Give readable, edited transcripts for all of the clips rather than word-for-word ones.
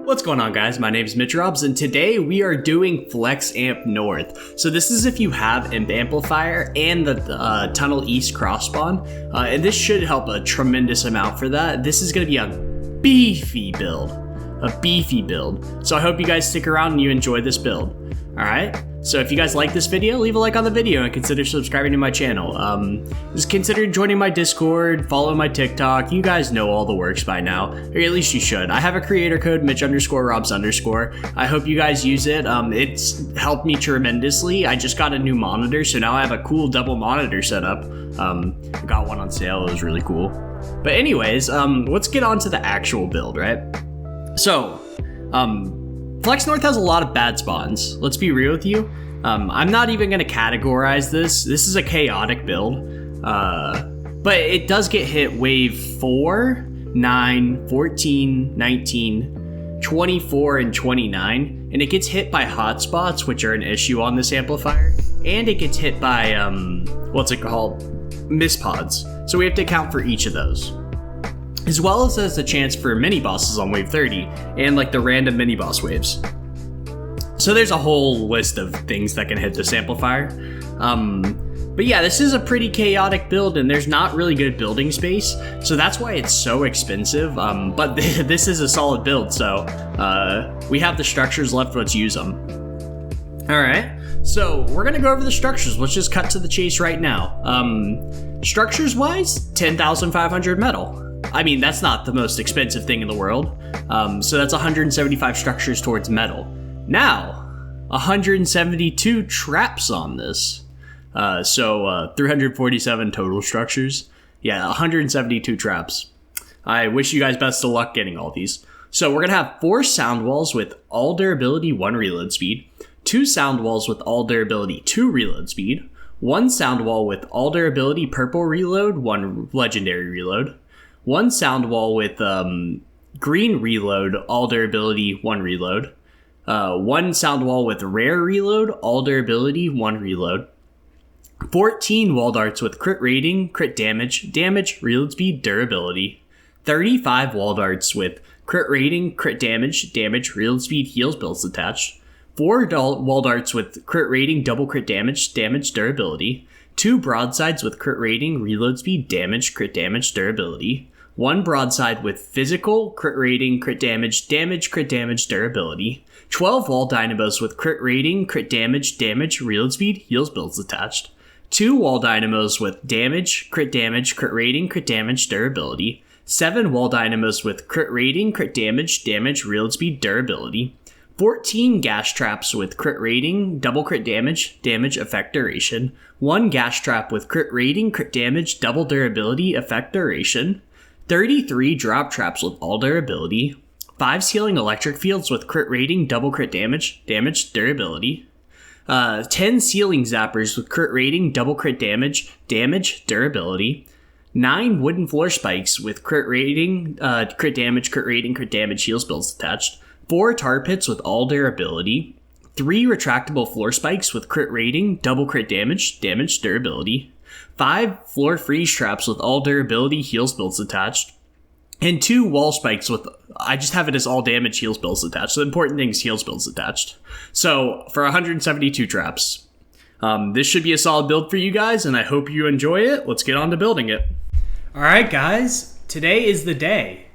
What's going on, guys? My name is Mitch Robs, and today we are doing Flex Amp North. So this is if you have an Amplifier and the Tunnel East cross spawn, and this should help a tremendous amount for that. This is going to be a beefy build. So I hope you guys stick around and you enjoy this build. Alright? So if you guys like this video, leave a like on the video and consider subscribing to my channel. Just consider joining my Discord, follow my TikTok. You guys know all the works by now, or at least you should. I have a creator code, Mitch_Robs_. I hope you guys use it. It's helped me tremendously. I just got a new monitor, so now I have a cool double monitor setup. I got one on sale, it was really cool. But anyways, let's get on to the actual build, right? So, Flex North has a lot of bad spawns. Let's be real with you. I'm not even going to categorize this. This is a chaotic build. But it does get hit wave 4, 9, 14, 19, 24, and 29. And it gets hit by hotspots, which are an issue on this amplifier. And it gets hit by, what's it called? Mispods. So we have to account for each of those. As well as there's a chance for mini bosses on wave 30 and like the random mini boss waves. So there's a whole list of things that can hit this amplifier. But yeah, this is a pretty chaotic build and there's not really good building space. So that's why it's so expensive. But this is a solid build. So we have the structures left, let's use them. All right, so we're gonna go over the structures. Let's just cut to the chase right now. Structures wise, 10,500 metal. I mean, that's not the most expensive thing in the world. So that's 175 structures towards metal. Now, 172 traps on this. So 347 total structures. Yeah, 172 traps. I wish you guys best of luck getting all these. So we're going to have 4 sound walls with all durability, 1 reload speed. 2 sound walls with all durability, 2 reload speed. 1 sound wall with all durability, purple reload, 1 legendary reload. 1 sound wall with green reload, all durability, 1 reload. 1 sound wall with rare reload, all durability, 1 reload. 14 wall darts with crit rating, crit damage, reload speed, durability. 35 wall darts with crit rating, crit damage, reload speed, heals builds attached. 4 wall darts with crit rating, double crit damage, durability. 2 broadsides with crit rating, reload speed, crit damage, durability. 1 broadside with physical, crit rating, crit damage, durability. 12 wall dynamos with crit rating, crit damage, reload speed, heals builds attached. 2 wall dynamos with damage, crit rating, crit damage, durability. 7 wall dynamos with crit rating, crit damage, reload speed, durability. 14 gas traps with crit rating, double crit damage, effect duration. 1 gas trap with crit rating, crit damage, double durability, effect duration. 33 drop traps with all durability. 5 sealing electric fields with crit rating, double crit damage, durability. 10 sealing zappers with crit rating, double crit damage, durability. 9 wooden floor spikes with crit rating, crit damage, heals builds attached. 4 tar pits with all durability. 3 retractable floor spikes with crit rating, double crit damage, durability. 5 floor freeze traps with all durability, heals builds attached. And 2 wall spikes with, I just have it as all damage, heals builds attached. So the important thing is heals builds attached. So for 172 traps, this should be a solid build for you guys, and I hope you enjoy it. Let's get on to building it. All right, guys, today is the day.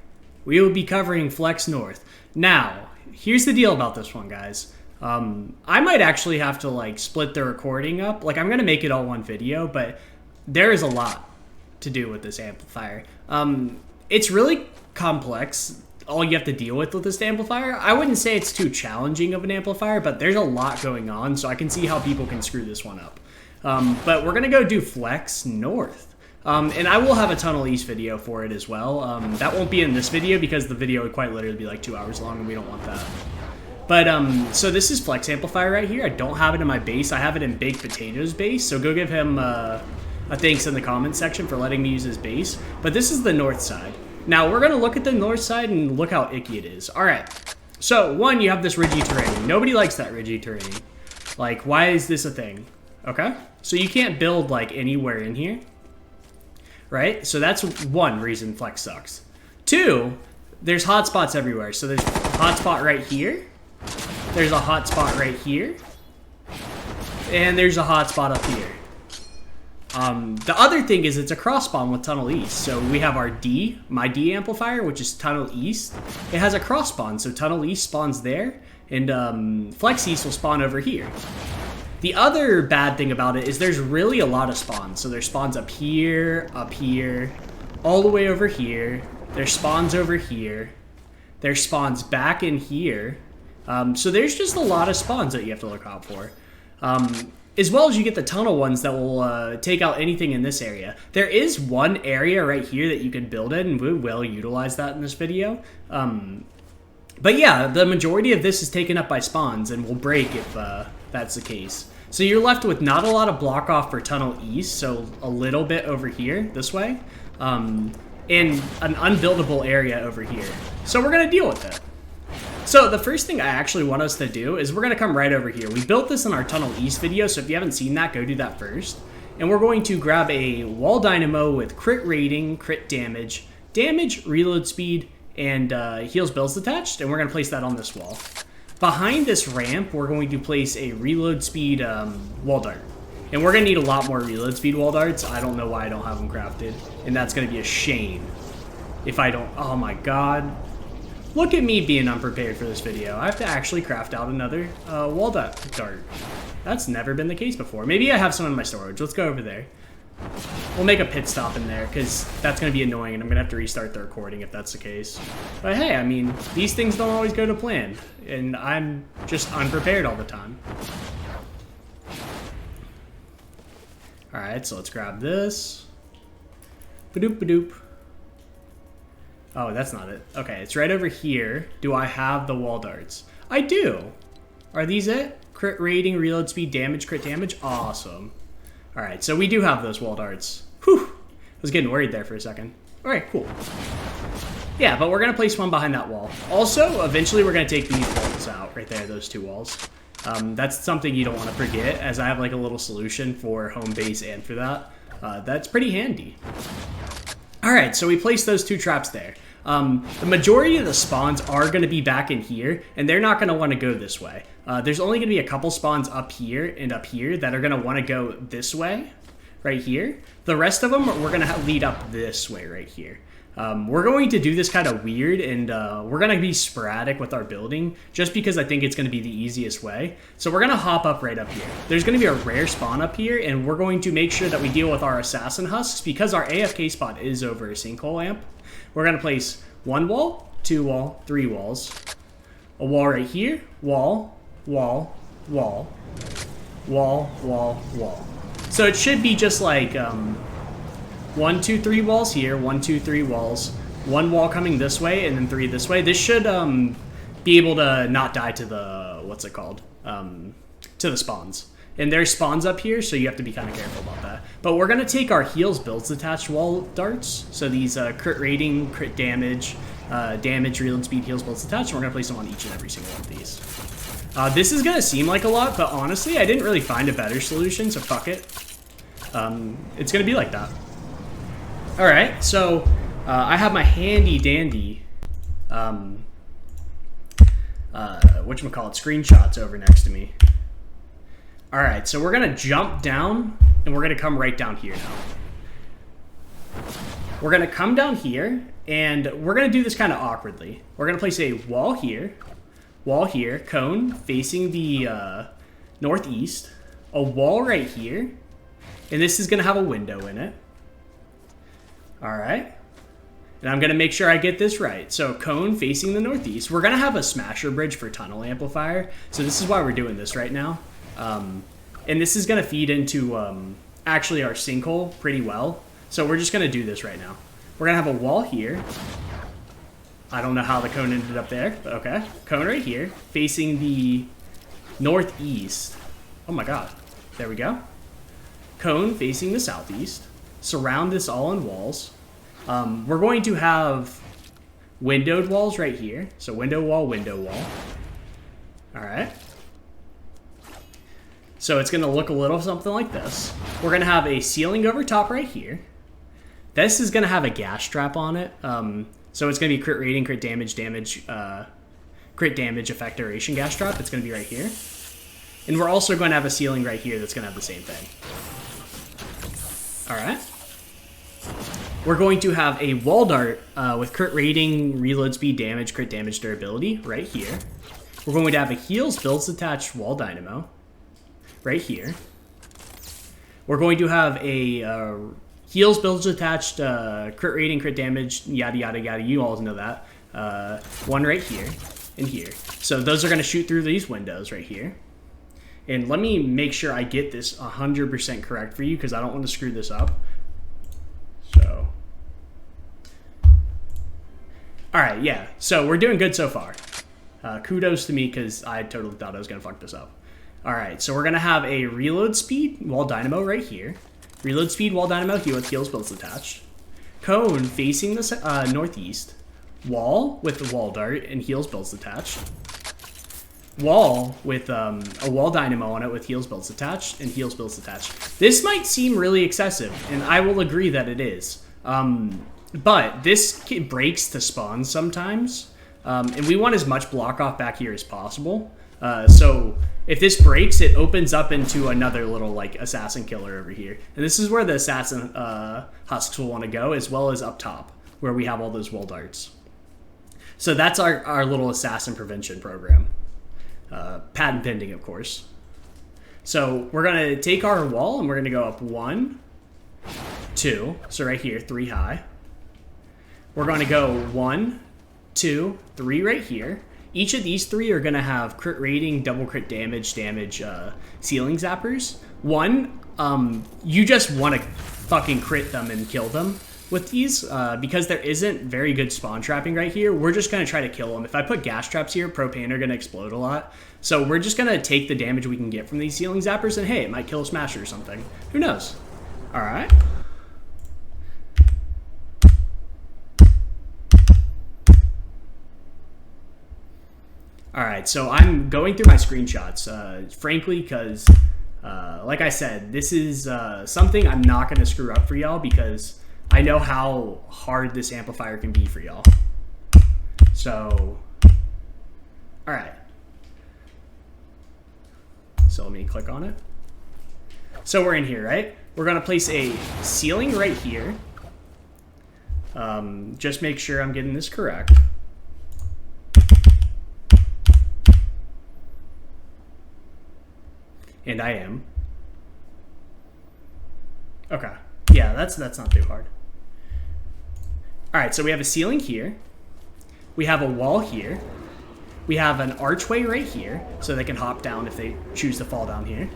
We will be covering Flex North. Now, here's the deal about this one, guys. I might actually have to like split the recording up. Like I'm gonna make it all one video, but there is a lot to do with this amplifier. It's really complex, all you have to deal with this amplifier. I wouldn't say it's too challenging of an amplifier, but there's a lot going on, so I can see how people can screw this one up. But we're gonna go do Flex North. And I will have a Tunnel East video for it as well. That won't be in this video because the video would quite literally be like 2 hours long and we don't want that. But, so this is Flex Amplifier right here. I don't have it in my base. I have it in Baked Potato's base, so go give him a thanks in the comments section for letting me use his base. But this is the north side. Now, we're going to look at the north side and look how icky it is. All right. So, 1, you have this ridgy terrain. Nobody likes that ridgy terrain. Like, why is this a thing? Okay. So, you can't build, like, anywhere in here. Right? So, that's 1 reason Flex sucks. 2, there's hotspots everywhere. So there's a hotspot right here. There's a hotspot right here. And there's a hotspot up here. The other thing is it's a cross spawn with Tunnel East. So we have our my D amplifier, which is Tunnel East. It has a cross spawn, so Tunnel East spawns there, and Flex East will spawn over here. The other bad thing about it is there's really a lot of spawns. So there's spawns up here, all the way over here. There's spawns over here. There's spawns back in here. So there's just a lot of spawns that you have to look out for. As well as you get the tunnel ones that will take out anything in this area. There is one area right here that you can build in, and we will utilize that in this video. But yeah, the majority of this is taken up by spawns and will break if that's the case. So you're left with not a lot of block off for Tunnel East, so a little bit over here, this way, and an unbuildable area over here. So we're going to deal with it. So the first thing I actually want us to do is we're going to come right over here. We built this in our Tunnel East video, so if you haven't seen that, go do that first. And we're going to grab a wall dynamo with crit rating, crit damage, reload speed, and heals builds attached, and we're going to place that on this wall. Behind this ramp, we're going to place a reload speed wall dart. And we're going to need a lot more reload speed wall darts. I don't know why I don't have them crafted, and that's going to be a shame if I don't. Oh my god. Look at me being unprepared for this video. I have to actually craft out another wall dart. That's never been the case before. Maybe I have some in my storage. Let's go over there. We'll make a pit stop in there because that's going to be annoying and I'm going to have to restart the recording if that's the case. But hey, I mean, these things don't always go to plan and I'm just unprepared all the time. Alright, so let's grab this. Badoop badoop. Oh, that's not it. Okay, it's right over here. Do I have the wall darts? I do. Are these it? Crit rating, reload speed, damage, crit damage? Awesome. Alright, so we do have those wall darts. Whew. I was getting worried there for a second. Alright, cool. Yeah, but we're going to place one behind that wall. Also, eventually we're going to take these walls out. Right there, those two walls. That's something you don't want to forget, as I have like a little solution for home base and for that. That's pretty handy. Alright, so we placed those two traps there. The majority of the spawns are going to be back in here, and they're not going to want to go this way. There's only going to be a couple spawns up here and up here that are going to want to go this way, right here. The rest of them, we're going to lead up this way right here. We're going to do this kind of weird, and we're going to be sporadic with our building, just because I think it's going to be the easiest way. So we're going to hop up right up here. There's going to be a rare spawn up here, and we're going to make sure that we deal with our assassin husks, because our AFK spot is over a sinkhole amp. We're going to place one wall, two wall, three walls, a wall right here, wall, wall, wall, wall, wall, wall. So it should be just like 1, 2, 3 walls here, 1, 2, 3 walls, one wall coming this way, and then 3 this way. This should be able to not die to the, what's it called, to the spawns. And there's spawns up here, so you have to be kind of careful about that. But we're going to take our heals builds attached wall darts. So these crit rating, crit damage, reload speed, heals builds attached. And we're going to place them on each and every single one of these. This is going to seem like a lot, but honestly, I didn't really find a better solution, so fuck it. It's going to be like that. Alright, so I have my handy dandy, whatchamacallit, screenshots over next to me. Alright, so we're going to jump down, and we're going to come right down here now. We're going to come down here, and we're going to do this kind of awkwardly. We're going to place a wall here, cone facing the northeast, a wall right here, and this is going to have a window in it. Alright, and I'm going to make sure I get this right. So cone facing the northeast. We're going to have a smasher bridge for tunnel amplifier, so this is why we're doing this right now. And this is going to feed into actually our sinkhole pretty well. So we're just going to do this right now. We're going to have a wall here. I don't know how the cone ended up there, but okay. Cone right here, facing the northeast. Oh my god. There we go. Cone facing the southeast. Surround this all in walls. We're going to have windowed walls right here. So window wall, window wall. Alright. So it's going to look a little something like this. We're going to have a ceiling over top right here. This is going to have a gas trap on it. So it's going to be crit rating, crit damage, crit damage, effect duration, gas drop. It's going to be right here. And we're also going to have a ceiling right here that's going to have the same thing. All right. We're going to have a wall dart with crit rating, reload speed, damage, crit damage, durability right here. We're going to have a heals builds attached wall dynamo right here. We're going to have a heals builds attached crit rating, crit damage, yada, yada, yada. You all know that. One right here and here. So those are going to shoot through these windows right here. And let me make sure I get this 100% correct for you because I don't want to screw this up. So, all right, yeah. So we're doing good so far. Kudos to me because I totally thought I was going to fuck this up. All right, so we're going to have a reload speed wall dynamo right here. Reload speed wall dynamo here with heals builds attached. Cone facing the northeast. Wall with the wall dart and heals builds attached. Wall with a wall dynamo on it with heals builds attached and heals builds attached. This might seem really excessive, and I will agree that it is. But this breaks to spawn sometimes, and we want as much block off back here as possible. So if this breaks, it opens up into another little like assassin killer over here, and this is where the assassin husks will want to go, as well as up top where we have all those wall darts. So that's our little assassin prevention program. Patent pending, of course. So we're going to take our wall and we're going to go up 1, 2. So right here, 3 high. We're going to go 1, 2, 3 right here. Each of these 3 are going to have crit rating, double crit damage, ceiling zappers. One, you just want to fucking crit them and kill them with these because there isn't very good spawn trapping right here. We're just going to try to kill them. If I put gas traps here, propane are going to explode a lot. So we're just going to take the damage we can get from these ceiling zappers, and hey, it might kill a smasher or something. Who knows? All right. All right, so I'm going through my screenshots, frankly, because like I said, this is something I'm not going to screw up for y'all because I know how hard this amplifier can be for y'all. So, all right. So let me click on it. So we're in here, right? We're going to place a ceiling right here. Just make sure I'm getting this correct. And I am. Okay. Yeah, that's not too hard. All right, so we have a ceiling here. We have a wall here. We have an archway right here, so they can hop down if they choose to fall down here.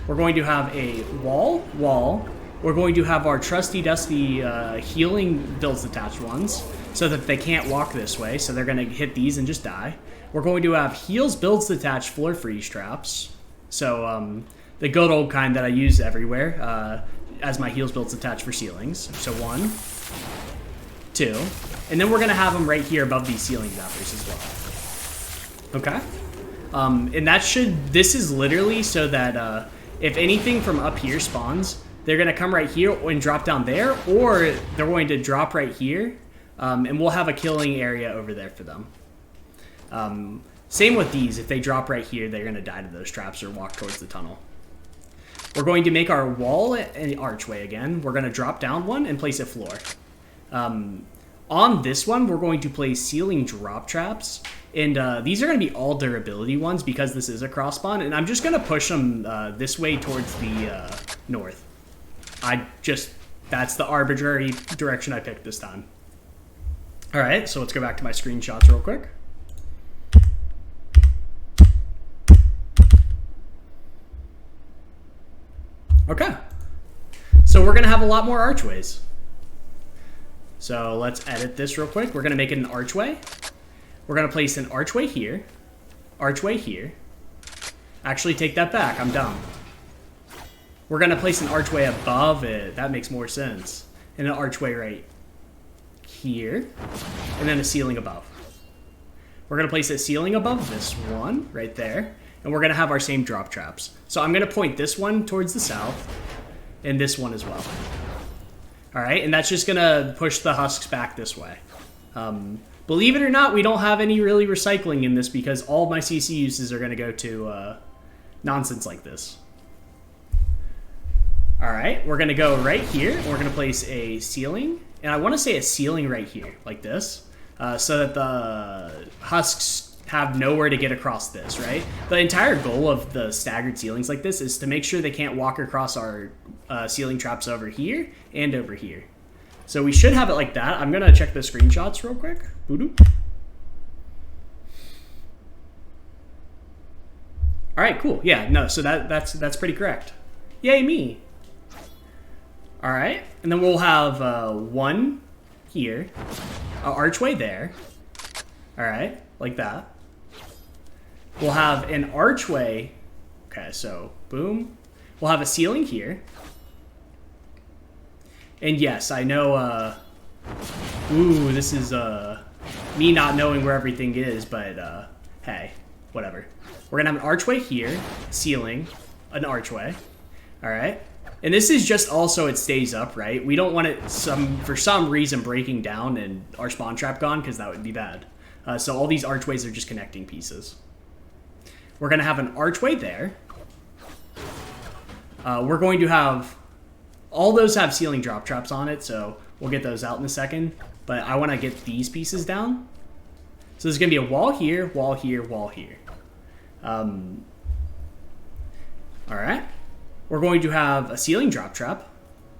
We're going to have a wall. We're going to have our trusty dusty healing builds attached ones, so that they can't walk this way, so they're going to hit these and just die. We're going to have heals builds attached floor freeze traps. So the good old kind that I use everywhere as my heals builds attached for ceilings. So 1, 2, and then we're going to have them right here above these ceiling zappers as well. Okay. And this is literally so that if anything from up here spawns, they're going to come right here and drop down there, or they're going to drop right here, and we'll have a killing area over there for them. Same with these. If they drop right here, they're going to die to those traps or walk towards the tunnel. We're going to make our wall an archway again. We're going to drop down one and place a floor. On this one, we're going to place ceiling drop traps. And these are going to be all durability ones because this is a cross spawn. And I'm just going to push them this way towards the north. That's the arbitrary direction I picked this time. All right, so let's go back to my screenshots real quick. Okay, so we're going to have a lot more archways. So let's edit this real quick. We're going to make it an archway. We're going to place an archway here. Archway here. Actually, take that back. I'm dumb. We're going to place an archway above it. That makes more sense. And an archway right here. And then a ceiling above. We're going to place a ceiling above this one right there. And we're going to have our same drop traps. So I'm going to point this one towards the south. And this one as well. All right, and that's just going to push the husks back this way. Believe it or not, we don't have any really recycling in this because all of my CC uses are going to go to nonsense like this. All right, we're going to go right here. We're going to place a ceiling. And I want to say a ceiling right here, like this, so that the husks have nowhere to get across this, right? The entire goal of the staggered ceilings like this is to make sure they can't walk across our ceiling traps over here and over here. So we should have it like that. I'm going to check the screenshots real quick. All right, cool. Yeah, no, so that's pretty correct. Yay, me. All right, and then we'll have one here, an archway there. All right, like that. We'll have an archway. Okay, so boom. We'll have a ceiling here. And yes, I know, ooh, this is me not knowing where everything is, but hey, whatever. We're gonna have an archway here, ceiling, an archway. All right. And this is just also it stays up, right? We don't want it for some reason breaking down and our spawn trap gone, because that would be bad. So all these archways are just connecting pieces. We're going to have an archway there. We're going to have... All those have ceiling drop traps on it, so we'll get those out in a second. But I want to get these pieces down. So there's going to be a wall here, wall here, wall here. All right. We're going to have a ceiling drop trap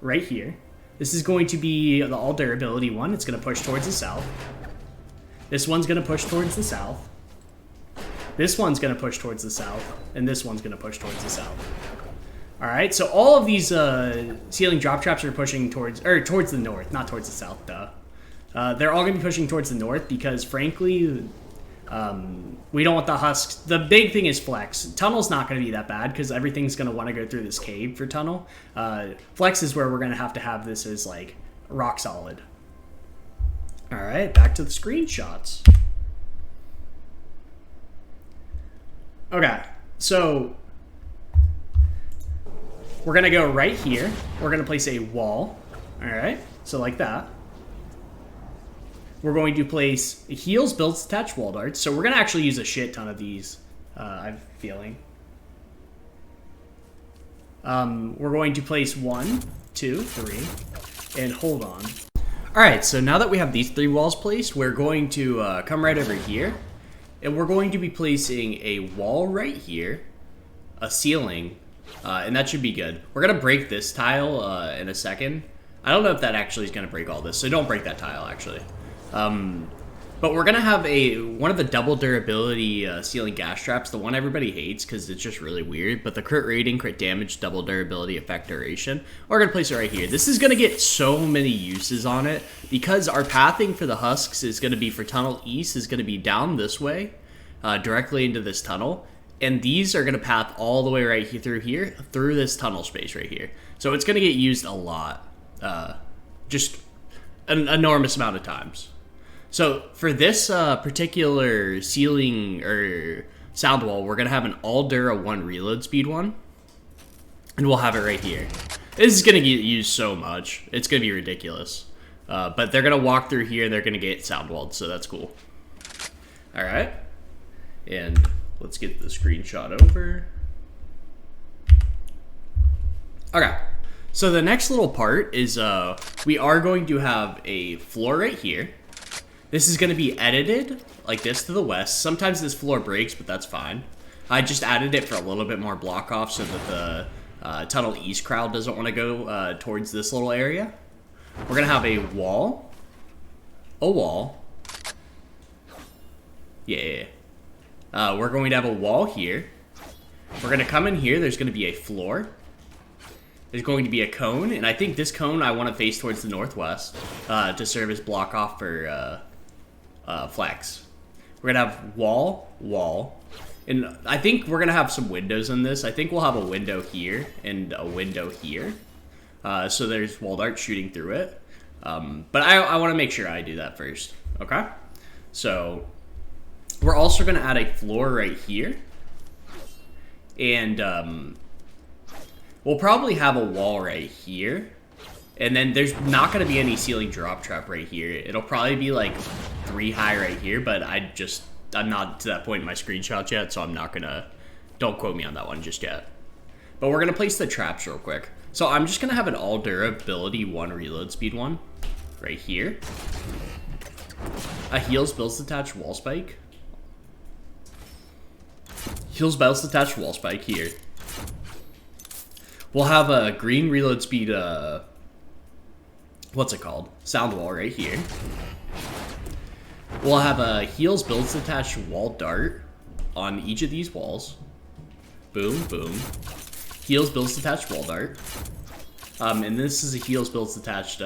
right here. This is going to be the all durability one. It's going to push towards the south. This one's going to push towards the south. This one's going to push towards the south. And this one's going to push towards the south. All right, so all of these ceiling drop traps are pushing towards the north, not towards the south, duh. They're all going to be pushing towards the north because, frankly, we don't want the husks. The big thing is flex. Tunnel's not going to be that bad because everything's going to want to go through this cave for tunnel. Flex is where we're going to have this as, like, rock solid. All right, back to the screenshots. Okay, so we're going to go right here. We're going to place a wall. All right, so like that. We're going to place heels, builds, attached wall darts. So we're going to actually use a shit ton of these, I'm feeling. We're going to place 1, 2, 3, and hold on. All right, so now that we have these 3 walls placed, we're going to come right over here. And we're going to be placing a wall right here, a ceiling, and that should be good. We're going to break this tile in a second. I don't know if that actually is going to break all this, so don't break that tile, actually. But we're gonna have one of the double durability ceiling gas traps, the one everybody hates because it's just really weird, but the crit rating, crit damage, double durability, effect duration. We're gonna place it right here. This is gonna get so many uses on it because our pathing for the husks is gonna be for tunnel east is gonna be down this way, directly into this tunnel, and these are gonna path all the way right through here, through this tunnel space right here. So it's gonna get used a lot, just an enormous amount of times. So for this particular ceiling or sound wall, we're gonna have an all Dura 1 reload speed one, and we'll have it right here. This is gonna get used so much; it's gonna be ridiculous. But they're gonna walk through here, and they're gonna get sound walled, so that's cool. All right, and let's get the screenshot over. Okay. So the next little part is we are going to have a floor right here. This is going to be edited like this to the west. Sometimes this floor breaks, but that's fine. I just added it for a little bit more block off so that the tunnel east crowd doesn't want to go towards this little area. We're going to have a wall. Yeah. We're going to have a wall here. We're going to come in here. There's going to be a floor. There's going to be a cone, and I think this cone I want to face towards the northwest to serve as block off for flex. We're going to have wall, and I think we're going to have some windows in this. I think we'll have a window here and a window here. So there's wall dart shooting through it. But I want to make sure I do that first, okay? So we're also going to add a floor right here, and we'll probably have a wall right here, And then there's not going to be any ceiling drop trap right here. It'll probably be like 3 high right here, but I'm not to that point in my screenshots yet, so I'm not going to, don't quote me on that one just yet. But we're going to place the traps real quick. So I'm just going to have an all durability 1 reload speed one right here. A heals builds attached wall spike. Heals builds attached wall spike here. We'll have a green reload speed, what's it called? Sound wall right here. We'll have a heals builds attached wall dart on each of these walls. Boom, boom. Heals builds attached wall dart. And this is a heals builds attached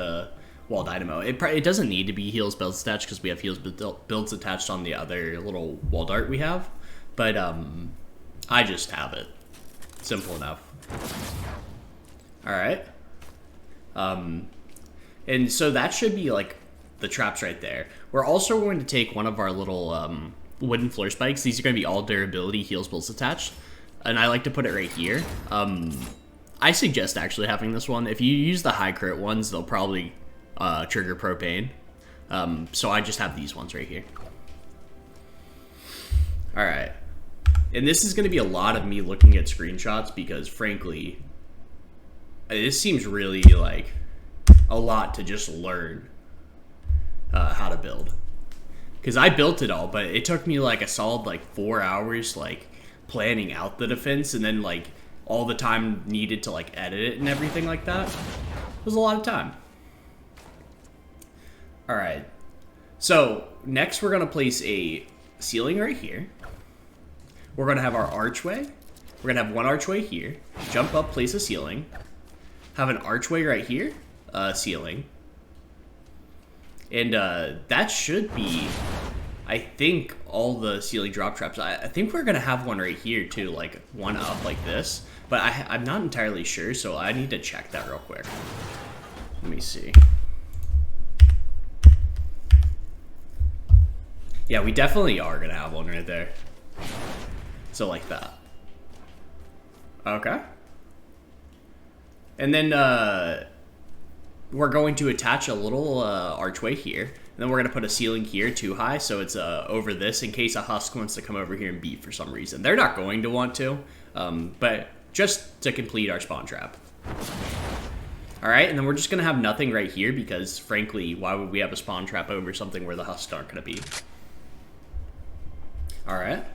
wall dynamo. It doesn't need to be heals builds attached because we have heals builds attached on the other little wall dart we have. But I just have it. Simple enough. Alright. And so that should be like the traps right there. We're also going to take one of our little wooden floor spikes. These are going to be all durability heals builds attached. And I like to put it right here. I suggest actually having this one. If you use the high crit ones, they'll probably trigger propane. So I just have these ones right here. Alright. And this is going to be a lot of me looking at screenshots because, frankly, this seems really like a lot to just learn how to build. Because I built it all, but it took me like a solid like 4 hours like planning out the defense, and then like all the time needed to like edit it and everything like that. It was a lot of time. Alright. So next we're going to place a ceiling right here. We're going to have our archway. We're going to have one archway here. Jump up, place a ceiling. Have an archway right here. Ceiling. And that should be, I think, all the ceiling drop traps. I think we're going to have one right here too, like one up like this. But I'm not entirely sure, so I need to check that real quick. Let me see. Yeah, we definitely are going to have one right there. So like that. Okay. And then we're going to attach a little archway here. And then we're going to put a ceiling here too high, so it's over this in case a husk wants to come over here and beat for some reason. They're not going to want to, but just to complete our spawn trap. Alright, and then we're just going to have nothing right here because, frankly, why would we have a spawn trap over something where the husks aren't going to be? Alright.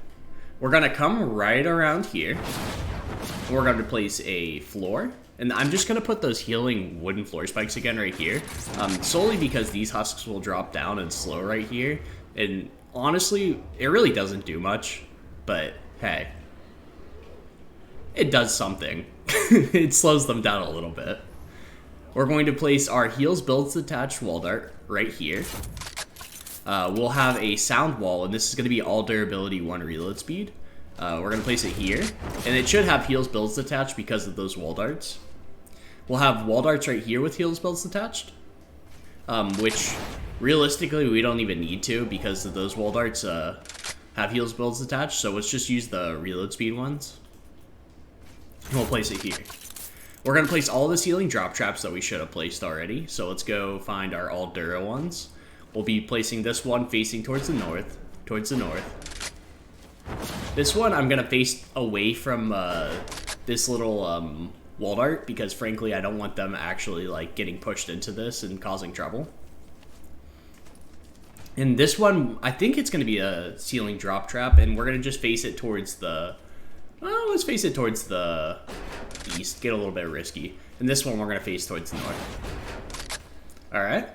We're going to come right around here. We're going to place a floor. And I'm just going to put those healing wooden floor spikes again right here. Solely because these husks will drop down and slow right here. And honestly, it really doesn't do much. But, hey. It does something. It slows them down a little bit. We're going to place our heals builds attached wall dart right here. We'll have a sound wall, and this is going to be all durability 1 reload speed. We're going to place it here, and it should have heals builds attached because of those wall darts. We'll have wall darts right here with heals builds attached, which realistically we don't even need to because of those wall darts have heals builds attached, so let's just use the reload speed ones. And we'll place it here. We're going to place all the ceiling drop traps that we should have placed already, so let's go find our all dura ones. We'll be placing this one facing towards the north. This one I'm going to face away from this little wall dart because, frankly, I don't want them actually like getting pushed into this and causing trouble. And this one, I think it's going to be a ceiling drop trap, and we're going to just face it towards the... Well, let's face it towards the east. Get a little bit risky. And this one we're going to face towards the north. Alright.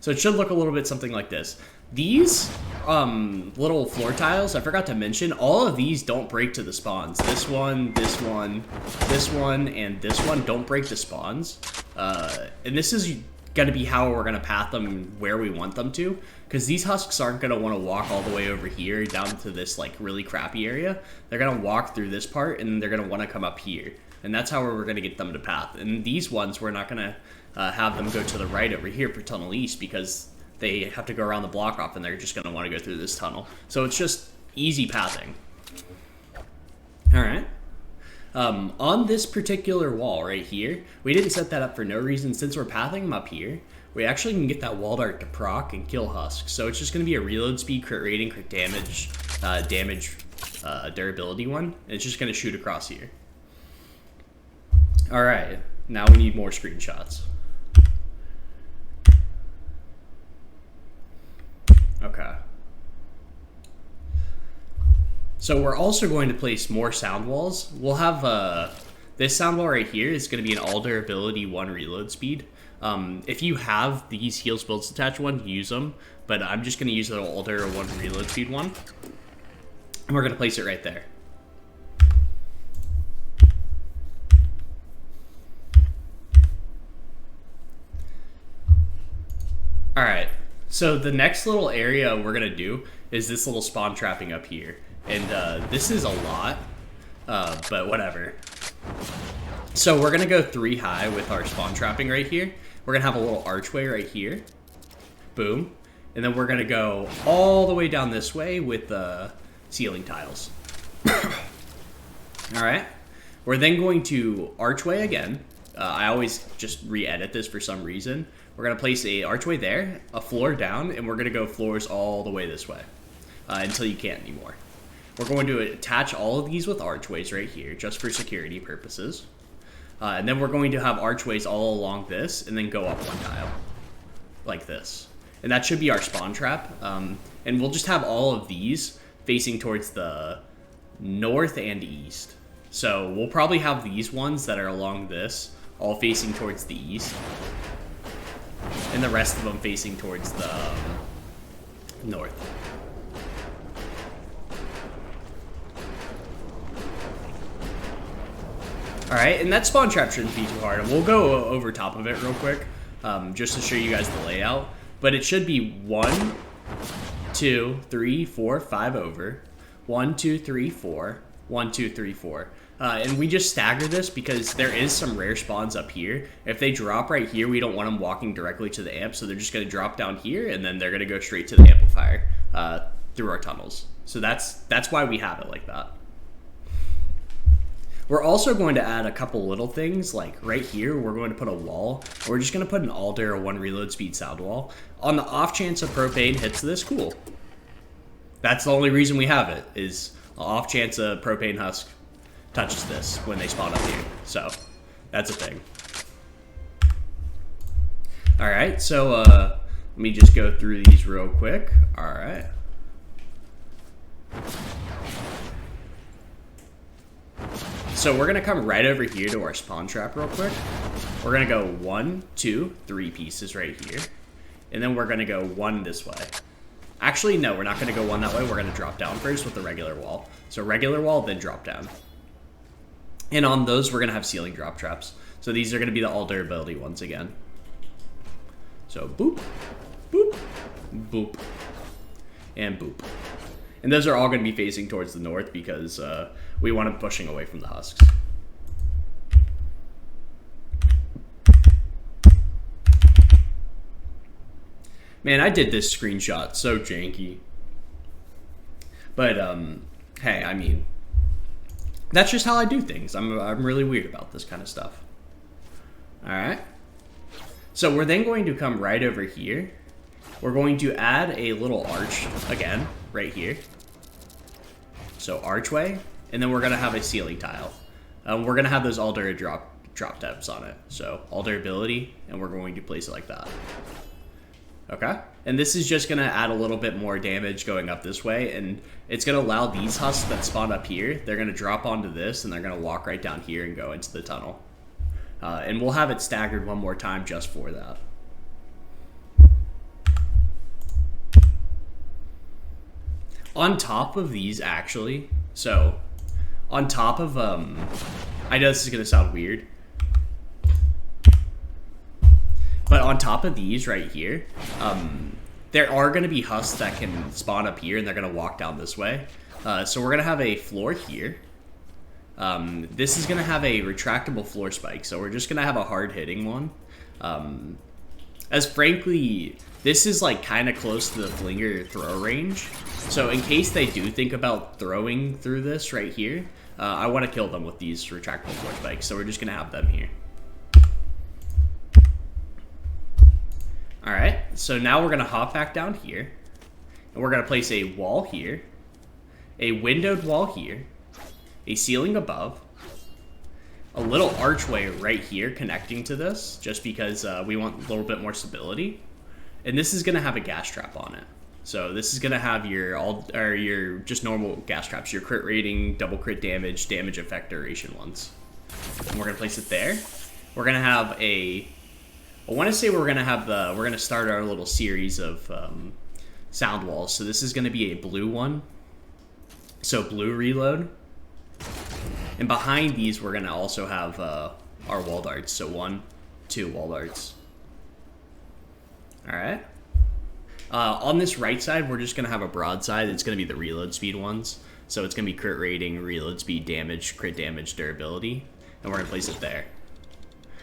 So it should look a little bit something like this. These little floor tiles, I forgot to mention, all of these don't break to the spawns. This one, this one, this one, and this one don't break to spawns. And this is going to be how we're going to path them where we want them to. Because these husks aren't going to want to walk all the way over here down to this like really crappy area. They're going to walk through this part, and they're going to want to come up here. And that's how we're going to get them to path. And these ones, we're not going to have them go to the right over here for Tunnel East because they have to go around the block off and they're just going to want to go through this tunnel. So it's just easy pathing. Alright. On this particular wall right here, we didn't set that up for no reason. Since we're pathing them up here, we actually can get that wall dart to proc and kill husks. So it's just going to be a reload speed, crit rating, crit damage, durability one. And it's just going to shoot across here. All right, now we need more screenshots. Okay. So we're also going to place more sound walls. We'll have this sound wall right here is going to be an all durability 1 reload speed. If you have these heals builds attached one, use them. But I'm just going to use the all dura 1 reload speed one. And we're going to place it right there. Alright, so the next little area we're going to do is this little spawn trapping up here. And this is a lot, but whatever. So we're going to go 3 high with our spawn trapping right here. We're going to have a little archway right here. Boom. And then we're going to go all the way down this way with the ceiling tiles. Alright. We're then going to archway again. I always just re-edit this for some reason. We're going to place a archway there, a floor down, and we're going to go floors all the way this way until you can't anymore. We're going to attach all of these with archways right here, just for security purposes. And then we're going to have archways all along this, and then go up 1 tile, like this. And that should be our spawn trap. And we'll just have all of these facing towards the north and east. So we'll probably have these ones that are along this, all facing towards the east. And the rest of them facing towards the north. Alright, and that spawn trap shouldn't be too hard. We'll go over top of it real quick, just to show you guys the layout. But it should be 1, 2, 3, 4, 5 over. 1, 2, 3, 4. 1, 2, 3, 4. And we just stagger this because there is some rare spawns up here. If they drop right here, we don't want them walking directly to the amp, so they're just going to drop down here, and then they're going to go straight to the amplifier through our tunnels. So that's why we have it like that. We're also going to add a couple little things, like right here, we're going to put a wall. We're just going to put an all dura 1 reload speed sound wall. On the off chance a propane hits this, cool. That's the only reason we have it, is off chance a propane husk touches this when they spawn up here. So that's a thing. Alright, so let me just go through these real quick. Alright. So we're gonna come right over here to our spawn trap real quick. We're gonna go 1, 2, 3 pieces right here. And then we're gonna go 1 this way. Actually, no, we're not gonna go 1 that way. We're gonna drop down first with the regular wall. So regular wall, then drop down. And on those, we're gonna have ceiling drop traps. So these are gonna be the all durability ones again. So boop, boop, boop, and boop. And those are all gonna be facing towards the north because we want them pushing away from the husks. Man, I did this screenshot so janky. But hey, I mean, that's just how I do things. I'm really weird about this kind of stuff. All right. So we're then going to come right over here. We're going to add a little arch again, right here. So archway, and then we're gonna have a ceiling tile. We're gonna have those all dura drop tabs on it. So all durability, and we're going to place it like that. Okay, and this is just gonna add a little bit more damage going up this way, and it's gonna allow these husks that spawn up here, they're gonna drop onto this, and they're gonna walk right down here and go into the tunnel. And we'll have it staggered one more time just for that. On top of these, actually, so on top of, I know this is gonna sound weird, but on top of these right here, there are going to be husks that can spawn up here, and they're going to walk down this way. So we're going to have a floor here. This is going to have a retractable floor spike, so we're just going to have a hard-hitting one. As frankly, this is like kind of close to the flinger throw range. So in case they do think about throwing through this right here, I want to kill them with these retractable floor spikes, so we're just going to have them here. Alright, so now we're going to hop back down here, and we're going to place a wall here, a windowed wall here, a ceiling above, a little archway right here connecting to this, just because we want a little bit more stability. And this is going to have a gas trap on it. So this is going to have your just normal gas traps, your crit rating, double crit damage, damage effect duration ones. And we're going to place it there. We're going to have I want to say we're going to start our little series of sound walls. So this is going to be a blue one. So blue reload. And behind these, we're going to also have our wall darts. So 1, 2 wall darts. Alright. On this right side, we're just going to have a broadside. It's going to be the reload speed ones. So it's going to be crit rating, reload speed, damage, crit damage, durability. And we're going to place it there.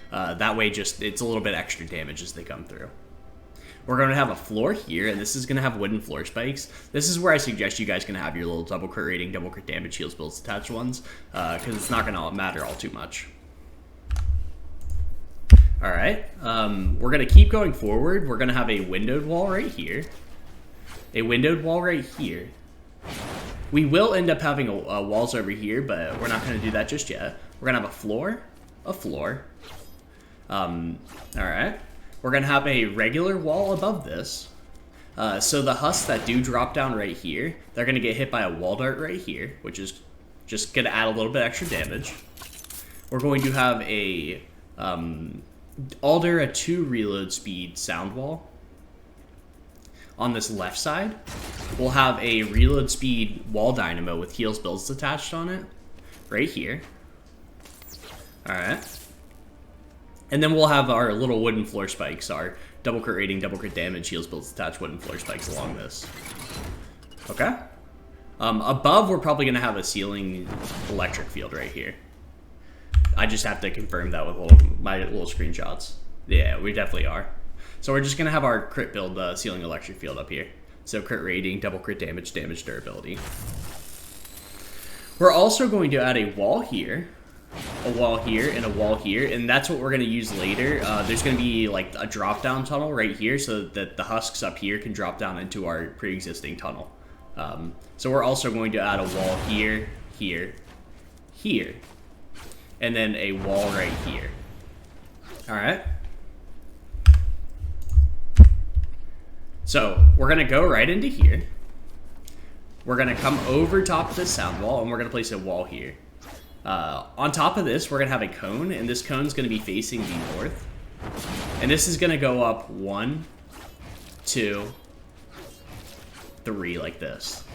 That way, it's a little bit extra damage as they come through. We're going to have a floor here, and this is going to have wooden floor spikes. This is where I suggest you guys can have your little double crit rating, double crit damage, heals, builds, attached ones, because it's not going to matter all too much. Alright, we're going to keep going forward. We're going to have a windowed wall right here. A windowed wall right here. We will end up having walls over here, but we're not going to do that just yet. We're going to have a floor. Alright. We're going to have a regular wall above this. So the husks that do drop down right here, they're going to get hit by a wall dart right here, which is just going to add a little bit extra damage. We're going to have a Alder, a 2 reload speed sound wall. On this left side, we'll have a reload speed wall dynamo with heals builds attached on it. Right here. Alright. And then we'll have our little wooden floor spikes, our double crit rating, double crit damage, heals builds attached wooden floor spikes along this. Okay. Above, we're probably going to have a ceiling electric field right here. I just have to confirm that with my little screenshots. Yeah, we definitely are. So we're just going to have our crit build ceiling electric field up here. So crit rating, double crit damage, damage durability. We're also going to add a wall here. A wall here and a wall here, and that's what we're going to use later. There's going to be like a drop down tunnel right here so that the husks up here can drop down into our pre-existing tunnel. So we're also going to add a wall here, here, here, and then a wall right here. Alright. So we're going to go right into here. We're going to come over top of this sound wall, and we're going to place a wall here. On top of this, we're going to have a cone, and this cone is going to be facing the north. And this is going to go up 1, 2, 3, like this.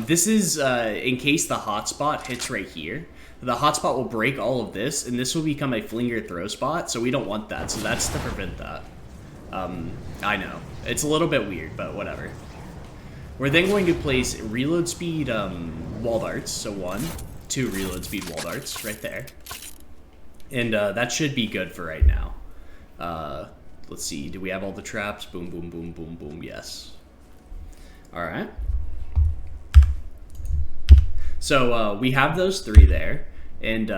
This is in case the hotspot hits right here. The hotspot will break all of this, and this will become a flinger throw spot, so we don't want that, so that's to prevent that. I know. It's a little bit weird, but whatever. We're then going to place reload speed wall darts, so 1, 2 reload speed wall darts right there. And that should be good for right now. Let's see, do we have all the traps? Boom, boom, boom, boom, boom, yes. Alright. So we have those 3 there. And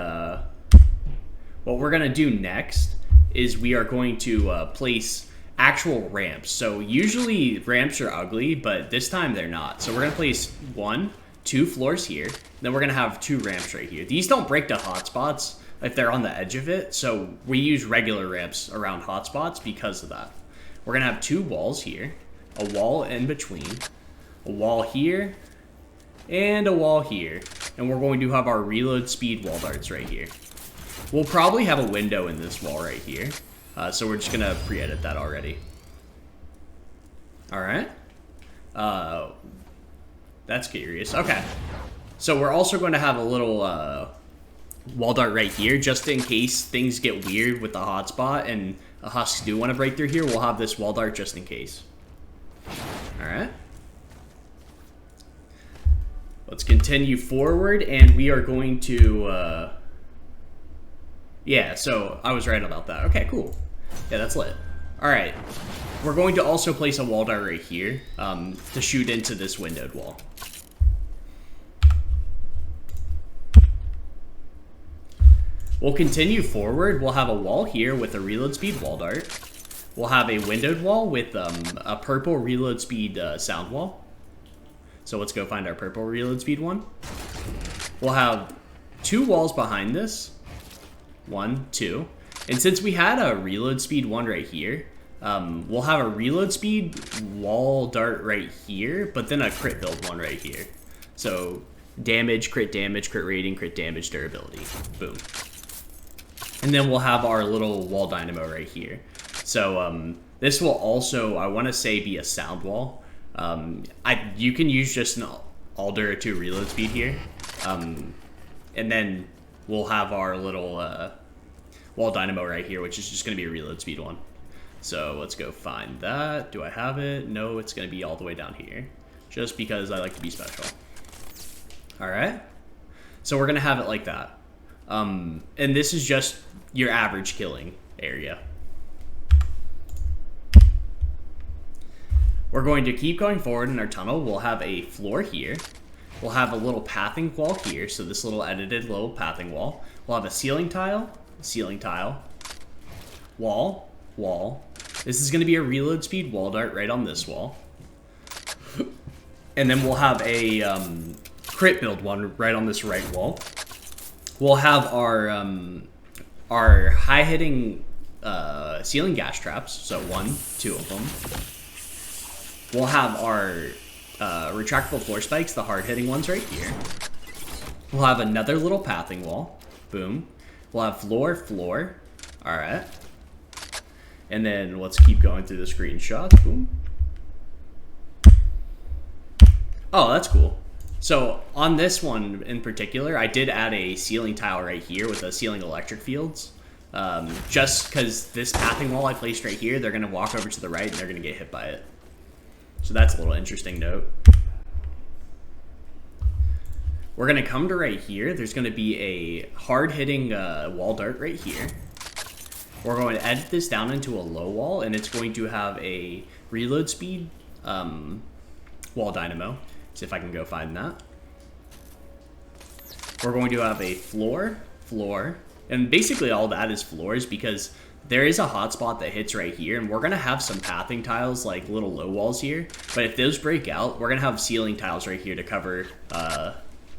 what we're going to do next is we are going to place actual ramps. So usually ramps are ugly, but this time they're not. So we're going to place 1, 2 floors here, then we're going to have 2 ramps right here. These don't break to hotspots if they're on the edge of it, so we use regular ramps around hotspots because of that. We're going to have 2 walls here, a wall in between, a wall here, and a wall here, and we're going to have our reload speed wall darts right here. We'll probably have a window in this wall right here, so we're just going to pre-edit that already. Alright. That's curious. Okay. So we're also going to have a little wall dart right here, just in case things get weird with the hotspot and the husks do want to break through here. We'll have this wall dart just in case. Alright. Let's continue forward, and we are going to... yeah, so I was right about that. Okay, cool. Yeah, that's lit. Alright. We're going to also place a wall dart right here to shoot into this windowed wall. We'll continue forward. We'll have a wall here with a reload speed wall dart. We'll have a windowed wall with a purple reload speed sound wall. So let's go find our purple reload speed one. We'll have 2 walls behind this. 1, 2. And since we had a reload speed one right here, we'll have a reload speed wall dart right here, but then a crit build one right here. So damage, crit rating, crit damage, durability. Boom. And then we'll have our little wall dynamo right here. So this will also, I want to say, be a sound wall. You can use just an Alder 2 reload speed here. And then we'll have our little wall dynamo right here, which is just going to be a reload speed one. So let's go find that. Do I have it? No, it's going to be all the way down here, just because I like to be special. All right. So we're going to have it like that. And this is just your average killing area. We're going to keep going forward in our tunnel. We'll have a floor here. We'll have a little pathing wall here. So this little edited little pathing wall. We'll have a ceiling tile, wall, wall. This is going to be a reload speed wall dart right on this wall. And then we'll have a crit build one right on this right wall. We'll have our high hitting ceiling gas traps. So 1, 2 of them. We'll have our retractable floor spikes, the hard hitting ones right here. We'll have another little pathing wall. Boom. We'll have floor. All right. And then let's keep going through the screenshots. Boom. Oh, that's cool. So on this one in particular, I did add a ceiling tile right here with the ceiling electric fields. Just because this pathing wall I placed right here, they're going to walk over to the right and they're going to get hit by it. So that's a little interesting note. We're going to come to right here. There's going to be a hard-hitting wall dart right here. We're going to edit this down into a low wall, and it's going to have a reload speed wall dynamo. See if I can go find that. We're going to have a floor, and basically all that is floors because there is a hotspot that hits right here, and we're going to have some pathing tiles, like little low walls here. But if those break out, we're going to have ceiling tiles right here to cover,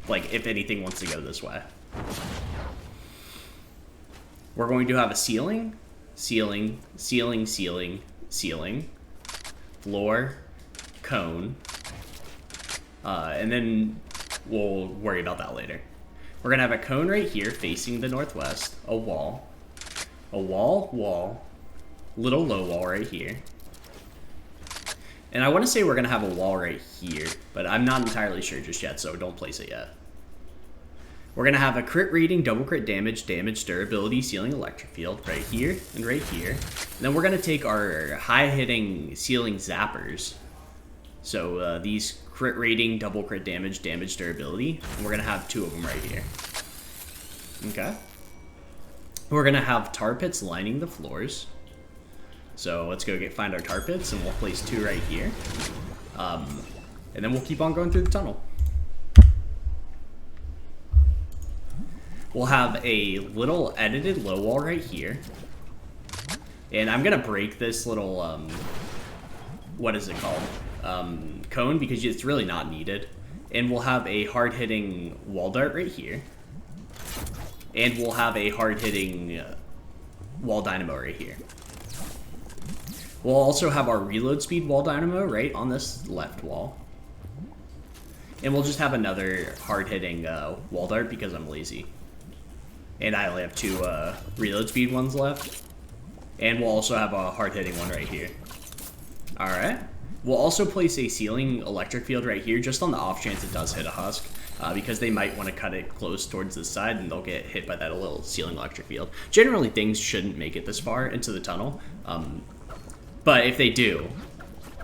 like, if anything wants to go this way. We're going to have a ceiling, floor, cone, and then we'll worry about that later. We're going to have a cone right here facing the northwest, a wall, little low wall right here. And I want to say we're going to have a wall right here, but I'm not entirely sure just yet, so don't place it yet. We're going to have a crit rating, double crit damage, durability, ceiling electric field right here and right here. And then we're going to take our high hitting ceiling zappers. So these crit rating, double crit damage, durability. And we're going to have 2 of them right here. Okay. We're going to have tar pits lining the floors. So let's go find our tar pits, and we'll place 2 right here. And then we'll keep on going through the tunnel. We'll have a little edited low wall right here. And I'm going to break this little, what is it called? Cone, because it's really not needed. And we'll have a hard-hitting wall dart right here. And we'll have a hard-hitting wall dynamo right here. We'll also have our reload speed wall dynamo right on this left wall. And we'll just have another hard-hitting wall dart because I'm lazy. And I only have 2 reload speed ones left. And we'll also have a hard-hitting one right here. Alright. We'll also place a ceiling electric field right here just on the off chance it does hit a husk. Because they might want to cut it close towards this side and they'll get hit by that little ceiling electric field. Generally, things shouldn't make it this far into the tunnel. But if they do,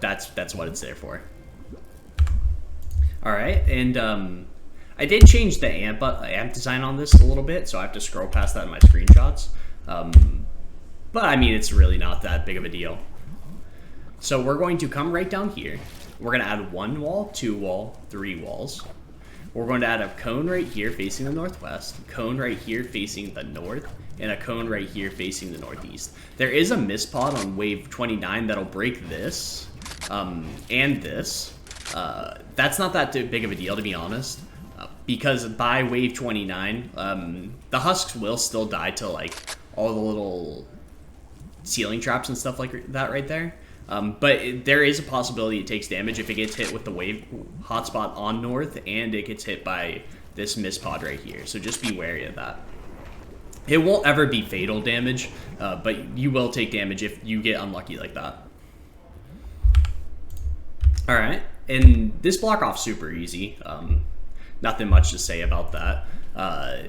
that's what it's there for. Alright, and I did change the amp design on this a little bit, so I have to scroll past that in my screenshots. But I mean, it's really not that big of a deal. So we're going to come right down here. We're going to add 1 wall, 2 wall, 3 walls. We're going to add a cone right here facing the northwest, cone right here facing the north, and a cone right here facing the northeast. There is a mist pod on wave 29 that'll break this and this. That's not that big of a deal, to be honest, because by wave 29, the husks will still die to like all the little ceiling traps and stuff like that right there. But there is a possibility it takes damage if it gets hit with the wave hotspot on north and it gets hit by this mist pod right here. So just be wary of that. It won't ever be fatal damage, but you will take damage if you get unlucky like that. All right, and this block off's super easy. Nothing much to say about that.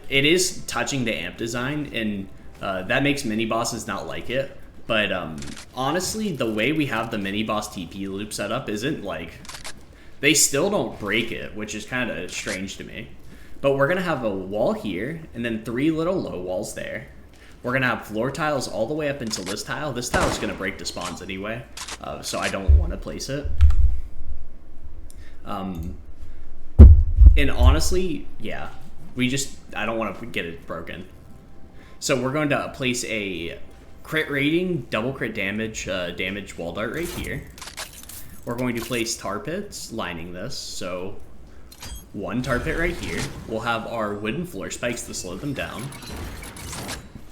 It is touching the amp design, and that makes mini bosses not like it. But honestly, the way we have the mini boss TP loop set up isn't like, they still don't break it, which is kind of strange to me. But we're gonna have a wall here, and then 3 little low walls there. We're gonna have floor tiles all the way up until this tile. This tile is gonna break the spawns anyway, so I don't want to place it. And honestly, yeah, I don't want to get it broken. So we're going to place a crit rating, double crit damage, damage wall dart right here. We're going to place tar pits lining this, so 1 tar pit right here. We'll have our wooden floor spikes to slow them down.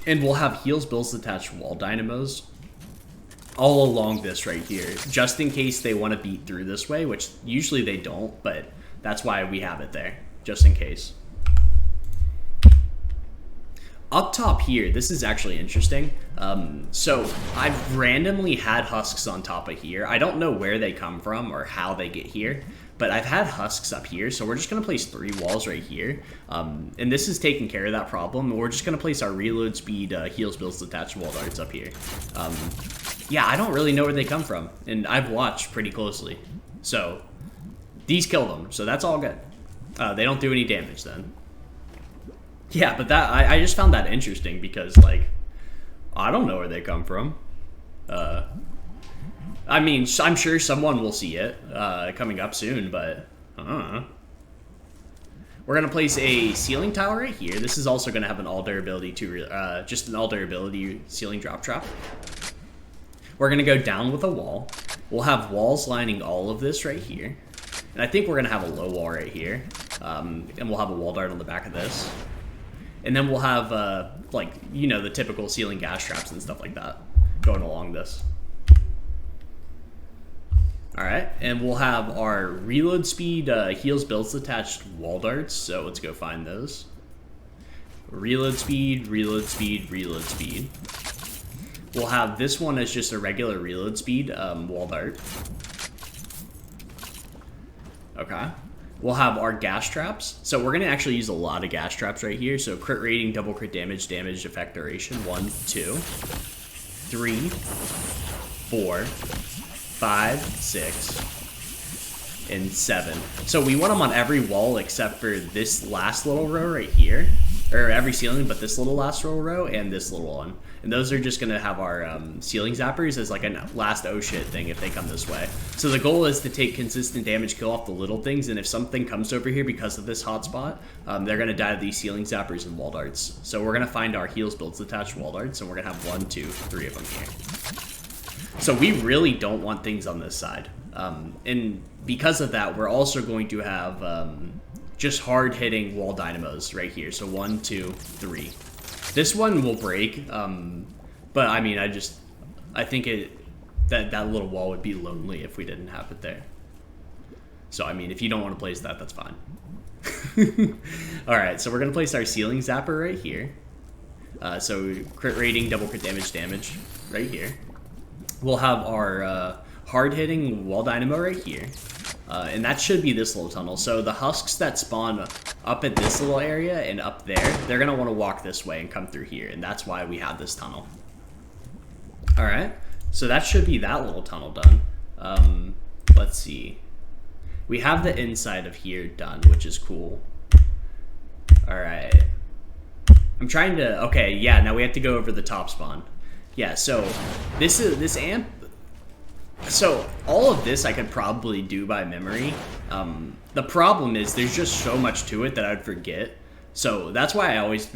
And we'll have heals bills attached wall dynamos all along this right here, just in case they want to beat through this way, which usually they don't, but that's why we have it there, just in case. Up top here, this is actually interesting. So I've randomly had husks on top of here. I don't know where they come from or how they get here, but I've had husks up here, so we're just gonna place 3 walls right here. And this is taking care of that problem. We're just gonna place our reload speed heals bills attached wall darts up here. Yeah, I don't really know where they come from, and I've watched pretty closely. So these kill them, so that's all good. They don't do any damage then. Yeah, but that I just found that interesting because, like, I don't know where they come from. I mean, I'm sure someone will see it coming up soon, but I don't know. We're gonna place a ceiling tile right here. This is also gonna have an all durability just an all durability ceiling drop trap. We're gonna go down with a wall. We'll have walls lining all of this right here, and I think we're gonna have a low wall right here, and we'll have a wall dart on the back of this. And then we'll have, like, you know, the typical ceiling gas traps and stuff like that going along this. All right, and we'll have our reload speed heals bills attached wall darts. So let's go find those. Reload speed, reload speed, reload speed. We'll have this one as just a regular reload speed wall dart. Okay. We'll have our gas traps. So we're going to actually use a lot of gas traps right here. So crit rating, double crit damage, damage effect duration. 1, 2, 3, 4, 5, 6, and 7. So we want them on every wall except for this last little row right here. Or every ceiling, but this little last row and this little one. And those are just going to have our ceiling zappers as like a last oh shit thing if they come this way. So the goal is to take consistent damage, kill off the little things, and if something comes over here because of this hotspot, they're going to die to these ceiling zappers and wall darts. So we're going to find our heals builds attached wall darts, and we're going to have 1, 2, 3 of them here. So we really don't want things on this side. And because of that, we're also going to have just hard-hitting wall dynamos right here. So 1, 2, 3. This one will break, but I mean, I think that little wall would be lonely if we didn't have it there. So I mean, if you don't want to place that, that's fine. All right, so we're gonna place our ceiling zapper right here. So crit rating, double crit damage right here. We'll have our hard-hitting wall dynamo right here. And that should be this little tunnel. So the husks that spawn up at this little area and up there, they're going to want to walk this way and come through here. And that's why we have this tunnel. All right. So that should be that little tunnel done. Let's see. We have the inside of here done, which is cool. All right. I'm trying to... Okay, yeah, now we have to go over the top spawn. Yeah, so this amp... So all of this I could probably do by memory. The problem is there's just so much to it that I'd forget. So that's why I always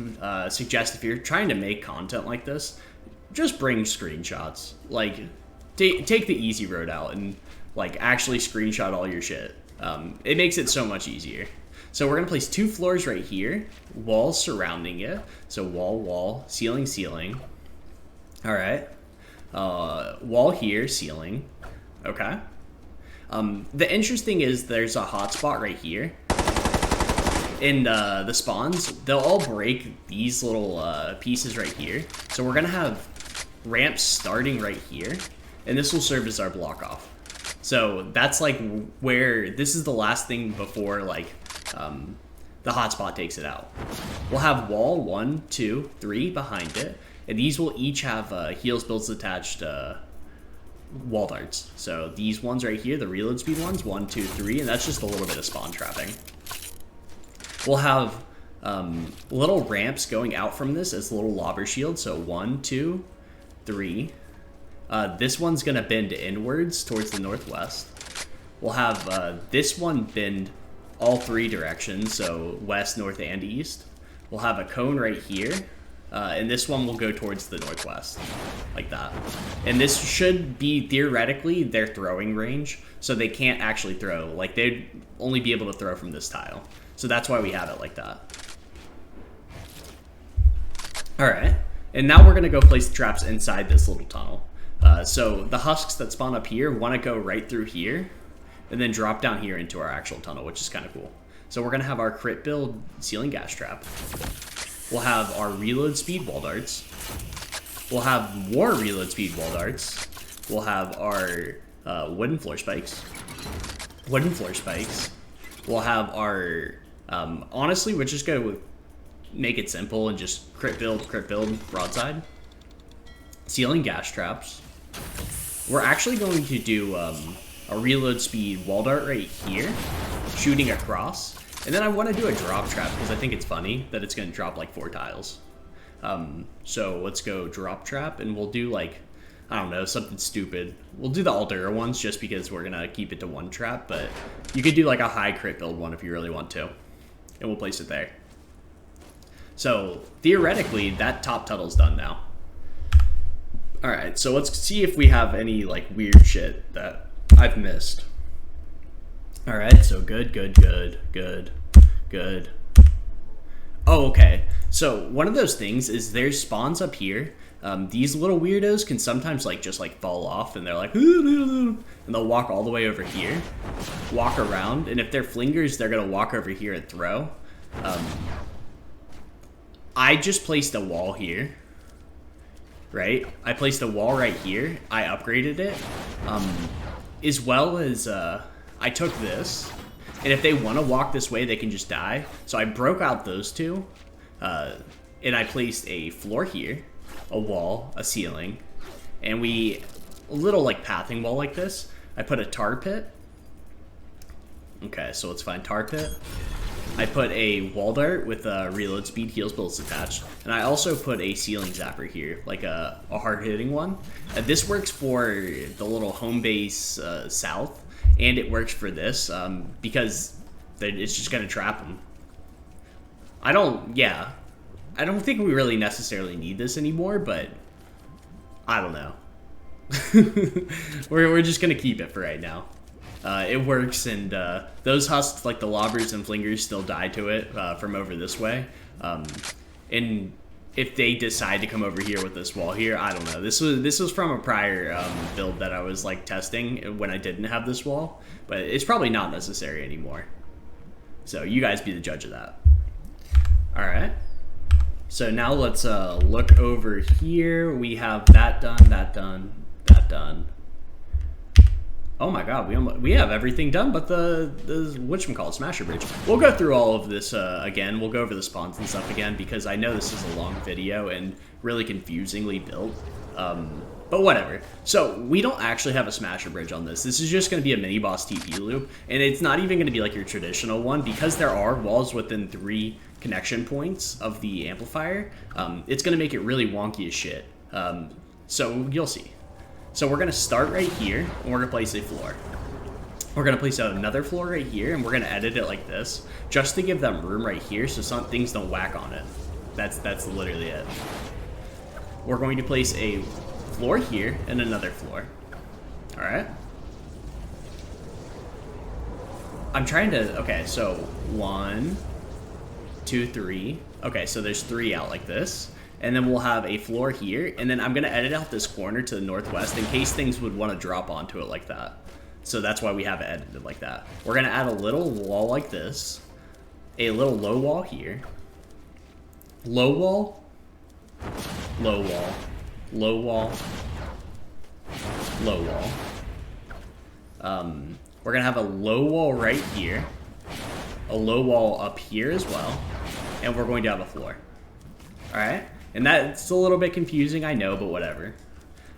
suggest if you're trying to make content like this, just bring screenshots. Like, take the easy road out and like actually screenshot all your shit. It makes it so much easier. So we're gonna place 2 floors right here, walls surrounding it. So wall, wall, ceiling, ceiling. All right. Wall here, ceiling. Okay. The interesting is there's a hotspot right here. And the spawns, they'll all break these little pieces right here. So we're gonna have ramps starting right here, and this will serve as our block off. So that's like where this is the last thing before like the hotspot takes it out. We'll have wall 1, 2, 3 behind it, and these will each have heals builds attached wall darts. So these ones right here, the reload speed ones, 1, 2, 3, and that's just a little bit of spawn trapping. We'll have little ramps going out from this as little lobber shields. So 1, 2, 3. This one's gonna bend inwards towards the northwest. We'll have this one bend all 3 directions, so west, north, and east. We'll have a cone right here, and this one will go towards the northwest, like that. And this should be theoretically their throwing range, so they can't actually throw. Like, they'd only be able to throw from this tile. So that's why we have it like that. All right, and now we're gonna go place the traps inside this little tunnel. So the husks that spawn up here wanna go right through here and then drop down here into our actual tunnel, which is kind of cool. So we're gonna have our crit build ceiling gas trap. We'll have our reload speed wall darts. We'll have more reload speed wall darts. We'll have our wooden floor spikes. Wooden floor spikes. We'll have our, honestly, we're just gonna make it simple and just crit build, broadside. Ceiling gas traps. We're actually going to do a reload speed wall dart right here, shooting across. And then I want to do a drop trap because I think it's funny that it's going to drop like 4 tiles. So let's go drop trap, and we'll do like, I don't know, something stupid. We'll do the Aldera ones just because we're going to keep it to 1 trap, but you could do like a high crit build one if you really want to. And we'll place it there. So theoretically, that top tunnel's done now. All right, so let's see if we have any like weird shit that I've missed. All right, so good. Oh, okay. So one of those things is there's spawns up here. These little weirdos can sometimes like just like fall off, and they're like, and they'll walk all the way over here, walk around, and if they're flingers, they're gonna walk over here and throw. I just placed a wall here. Right? I placed a wall right here. I upgraded it. As well as I took this. And if they want to walk this way, they can just die. So I broke out those 2. And I placed a floor here. A wall. A ceiling. And a little like pathing wall like this. I put a tar pit. Okay, so let's find tar pit. I put a wall dart with a reload speed heals builds attached, and I also put a ceiling zapper here, like a hard-hitting one. This works for the little home base south, and it works for this because it's just gonna trap them. I don't think we really necessarily need this anymore, but I don't know. we're just gonna keep it for right now. It works, and those husks, like the lobbers and flingers, still die to it from over this way. And if they decide to come over here with this wall here, I don't know. This was from a prior build that I was like testing when I didn't have this wall, but it's probably not necessary anymore. So you guys be the judge of that. All right. So now let's look over here. We have that done, that done, that done. Oh my god, we have everything done but the whatchamacallit, Smasher Bridge. We'll go through all of this again. We'll go over the spawns and stuff again because I know this is a long video and really confusingly built. But whatever. So we don't actually have a Smasher Bridge on this. This is just going to be a mini boss TP loop, and it's not even going to be like your traditional one because there are walls within 3 connection points of the amplifier. It's going to make it really wonky as shit. So you'll see. So we're gonna start right here, and we're gonna place a floor. We're gonna place another floor right here, and we're gonna edit it like this, just to give them room right here so some things don't whack on it. That's literally it. We're going to place a floor here and another floor. All right. I'm trying to, okay, so 1, 2, 3. Okay, so there's 3 out like this. And then we'll have a floor here, and then I'm gonna edit out this corner to the northwest in case things would wanna drop onto it like that. So that's why we have it edited like that. We're gonna add a little wall like this, a little low wall here, low wall, low wall, low wall, low wall. We're gonna have a low wall right here, a low wall up here as well, and we're going to have a floor. All right, and that's a little bit confusing, I know, but whatever.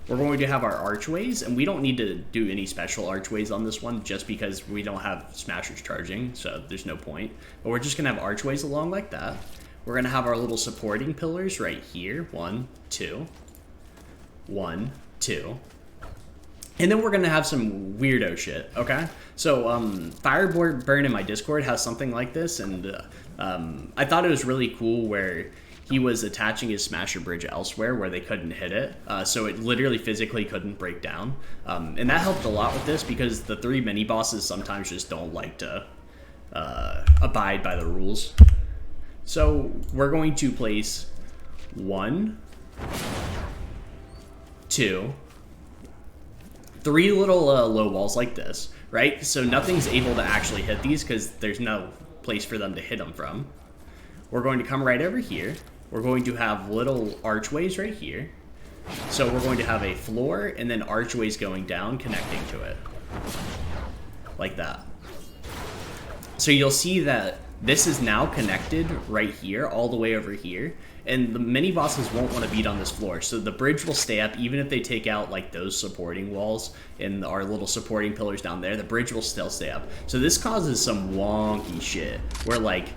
We're going to have our archways, and we don't need to do any special archways on this one just because we don't have smashers charging, so there's no point. But we're just gonna have archways along like that. We're gonna have our little supporting pillars right here, 1, 2, 1, 2. And then we're gonna have some weirdo shit, okay? So Fireburn in my Discord has something like this, and I thought it was really cool where he was attaching his smasher bridge elsewhere where they couldn't hit it, so it literally physically couldn't break down. And that helped a lot with this because the 3 mini bosses sometimes just don't like to abide by the rules. So we're going to place 1, 2, 3 little low walls like this, right? So nothing's able to actually hit these because there's no place for them to hit them from. We're going to come right over here. We're going to have little archways right here. So we're going to have a floor and then archways going down connecting to it. Like that. So you'll see that this is now connected right here, all the way over here. And the mini bosses won't want to beat on this floor. So the bridge will stay up even if they take out like those supporting walls and our little supporting pillars down there, the bridge will still stay up. So this causes some wonky shit where like,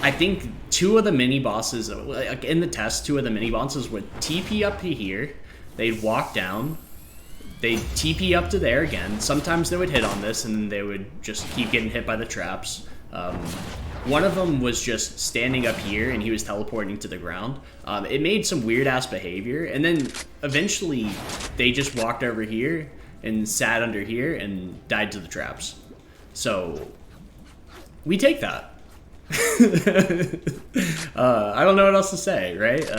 I think 2 of the mini bosses, like in the test, 2 of the mini bosses would TP up to here, they'd walk down, they'd TP up to there again. Sometimes they would hit on this and they would just keep getting hit by the traps. One of them was just standing up here and he was teleporting to the ground. It made some weird ass behavior, and then eventually they just walked over here and sat under here and died to the traps. So we take that. I don't know what else to say, right?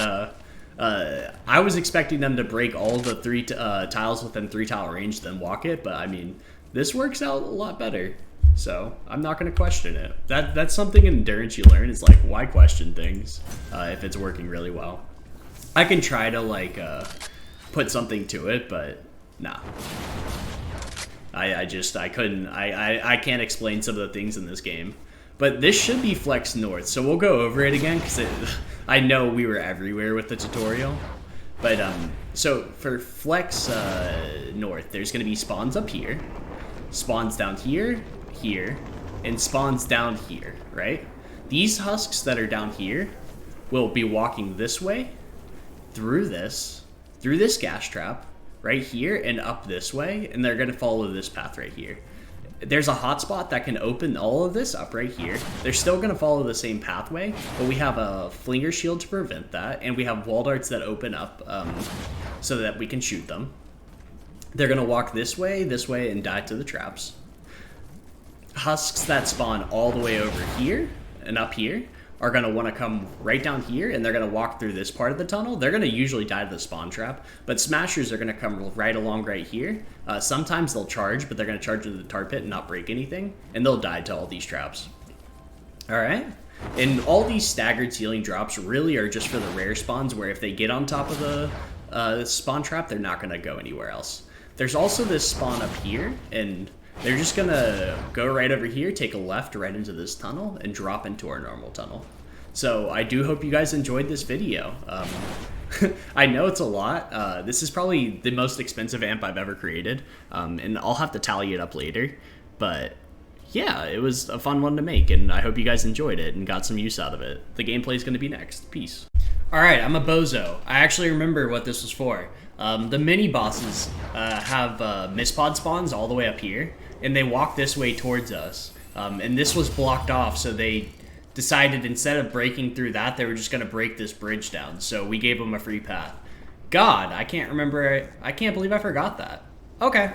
I was expecting them to break all the 3 tiles within 3 tile range, then walk it, but I mean, this works out a lot better. So I'm not going to question it. That's something in endurance you learn, is like, why question things if it's working really well? I can try to like put something to it, but nah. I can't explain some of the things in this game. But this should be Flex North, so we'll go over it again because I know we were everywhere with the tutorial. But so for Flex North, there's going to be spawns up here, spawns down here, here, and spawns down here, right? These husks that are down here will be walking this way, through this gas trap, right here, and up this way, and they're going to follow this path right here. There's a hotspot that can open all of this up right here. They're still going to follow the same pathway, but we have a flinger shield to prevent that, and we have wall darts that open up so that we can shoot them. They're going to walk this way, and die to the traps. Husks that spawn all the way over here and up here are going to want to come right down here, and they're going to walk through this part of the tunnel. They're going to usually die to the spawn trap, but smashers are going to come right along right here. Sometimes they'll charge, but they're going to charge into the tar pit and not break anything, and they'll die to all these traps. All right? And all these staggered ceiling drops really are just for the rare spawns, where if they get on top of the spawn trap, they're not going to go anywhere else. There's also this spawn up here, and they're just gonna go right over here, take a left right into this tunnel, and drop into our normal tunnel. So I do hope you guys enjoyed this video. I know it's a lot. This is probably the most expensive amp I've ever created, and I'll have to tally it up later. But yeah, it was a fun one to make, and I hope you guys enjoyed it and got some use out of it. The gameplay is going to be next. Peace. Alright, I'm a bozo. I actually remember what this was for. The mini bosses have mispod spawns all the way up here, and they walk this way towards us. And this was blocked off, so they decided instead of breaking through that, they were just going to break this bridge down. So we gave them a free path. God, I can't remember. I can't believe I forgot that. Okay.